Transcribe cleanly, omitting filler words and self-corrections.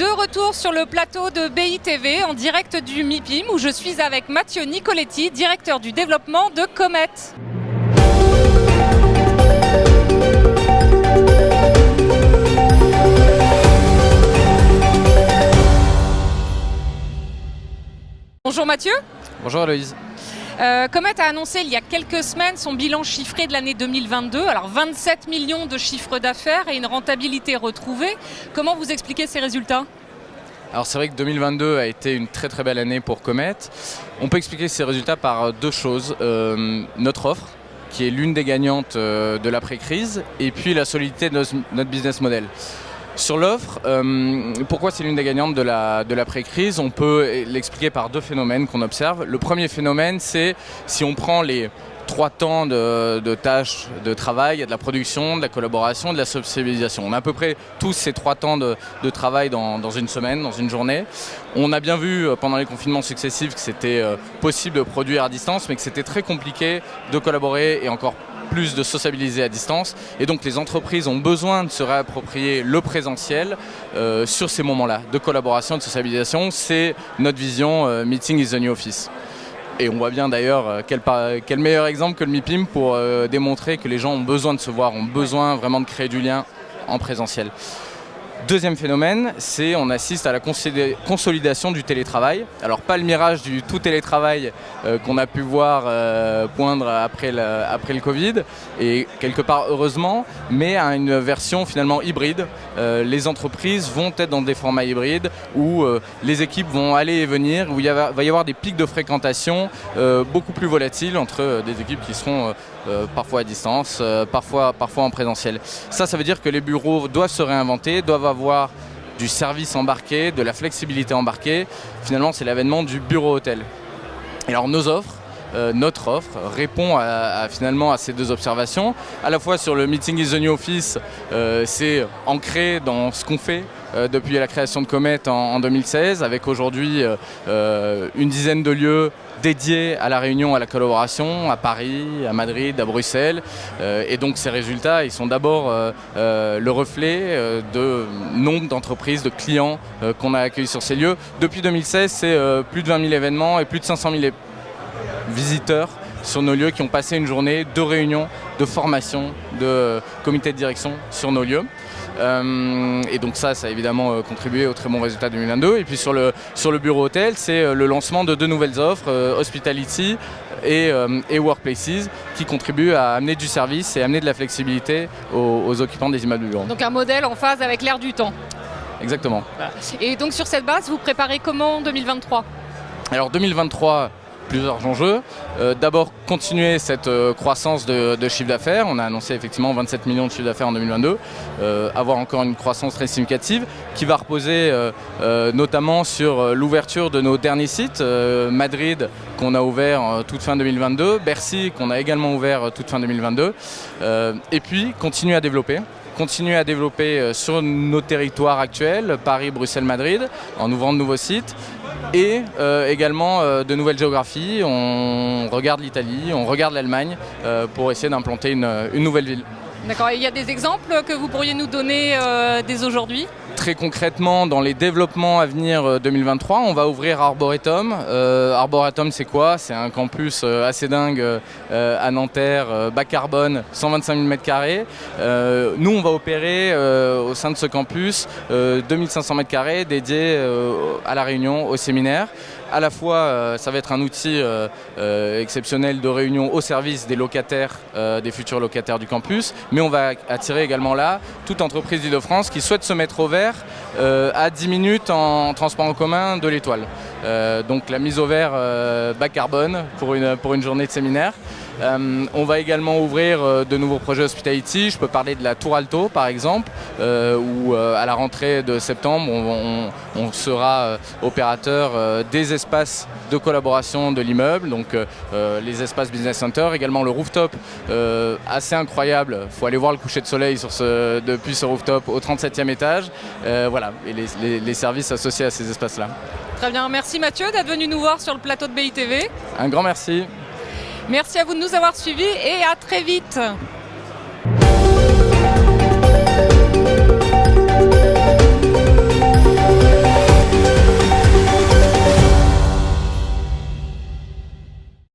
De retour sur le plateau de BITV en direct du MIPIM où je suis avec Mathieu Nicoletti, directeur du développement de Comet. Bonjour Mathieu. Bonjour Aloïse. Comet a annoncé il y a quelques semaines son bilan chiffré de l'année 2022. Alors 27 millions de chiffre d'affaires et une rentabilité retrouvée. Comment vous expliquez ces résultats ? Alors c'est vrai que 2022 a été une très très belle année pour Comet. On peut expliquer ces résultats par deux choses. Notre offre, qui est l'une des gagnantes de l'après-crise, et puis la solidité de notre business model. Sur l'offre, pourquoi c'est l'une des gagnantes de l'après-crise ? On peut l'expliquer par deux phénomènes qu'on observe. Le premier phénomène, c'est si on prend les 3 temps de tâches de travail, il y a de la production, de la collaboration, de la socialisation. On a à peu près tous ces 3 temps de travail dans une semaine, dans une journée. On a bien vu pendant les confinements successifs que c'était possible de produire à distance, mais que c'était très compliqué de collaborer et encore plus de sociabiliser à distance. Et donc les entreprises ont besoin de se réapproprier le présentiel sur ces moments-là de collaboration, de sociabilisation. C'est notre vision Meeting is the New Office. Et on voit bien d'ailleurs quel meilleur exemple que le MIPIM pour démontrer que les gens ont besoin de se voir, ont besoin vraiment de créer du lien en présentiel. Deuxième phénomène, c'est on assiste à la consolidation du télétravail. Alors pas le mirage du tout télétravail qu'on a pu voir poindre après le Covid, et quelque part heureusement, mais à une version finalement hybride. Les entreprises vont être dans des formats hybrides où les équipes vont aller et venir, où il va y avoir des pics de fréquentation beaucoup plus volatiles entre des équipes qui seront parfois à distance, parfois en présentiel. Ça veut dire que les bureaux doivent se réinventer, doivent avoir du service embarqué, de la flexibilité embarquée. Finalement, c'est l'avènement du bureau-hôtel. Et alors notre offre répond finalement à ces deux observations. À la fois sur le Meeting is the New Office, c'est ancré dans ce qu'on fait depuis la création de Comet en 2016, avec aujourd'hui une dizaine de lieux dédiés à la réunion, à la collaboration, à Paris, à Madrid, à Bruxelles. Et donc ces résultats, ils sont d'abord le reflet de nombre d'entreprises, de clients qu'on a accueillis sur ces lieux. Depuis 2016, c'est plus de 20 000 événements et plus de 500 000 visiteurs sur nos lieux qui ont passé une journée de réunion, de formation, de comité de direction sur nos lieux. Et donc ça a évidemment contribué au très bon résultat 2022. Et puis sur le bureau hôtel, c'est le lancement de 2 nouvelles offres, Hospitality et Workplaces, qui contribuent à amener du service et amener de la flexibilité aux occupants des immeubles de bureaux. Donc un modèle en phase avec l'air du temps. Exactement. Voilà. Et donc sur cette base, vous préparez comment 2023 ? Alors 2023, plusieurs enjeux. D'abord, continuer cette croissance de chiffre d'affaires. On a annoncé effectivement 27 millions de chiffre d'affaires en 2022. Avoir encore une croissance très significative qui va reposer notamment sur l'ouverture de nos derniers sites. Madrid, qu'on a ouvert toute fin 2022. Bercy, qu'on a également ouvert toute fin 2022. Et puis, continuer à développer sur nos territoires actuels, Paris, Bruxelles, Madrid, en ouvrant de nouveaux sites. Et également de nouvelles géographies. On regarde l'Italie, on regarde l'Allemagne pour essayer d'implanter une nouvelle ville. D'accord, et il y a des exemples que vous pourriez nous donner dès aujourd'hui ? Très concrètement, dans les développements à venir 2023, on va ouvrir Arboretum. Arboretum, c'est quoi ? C'est un campus assez dingue à Nanterre, bas carbone, 125 000 m². Nous, on va opérer au sein de ce campus 2500 m² dédiés à la réunion, au séminaire. À la fois, ça va être un outil exceptionnel de réunion au service des locataires, des futurs locataires du campus, mais on va attirer également là toute entreprise d'Île-de-France qui souhaite se mettre au vert à 10 minutes en transport en commun de l'Étoile. Donc la mise au vert bas carbone pour une journée de séminaire. On va également ouvrir de nouveaux projets Hospitality. Je peux parler de la Tour Alto par exemple, où à la rentrée de septembre, on sera opérateur des espaces de collaboration de l'immeuble, donc les espaces Business Center, également le rooftop assez incroyable. Il faut aller voir le coucher de soleil depuis ce rooftop au 37e étage. Voilà, et les services associés à ces espaces-là. Très bien, merci Mathieu d'être venu nous voir sur le plateau de BITV. Un grand merci. Merci à vous de nous avoir suivis et à très vite.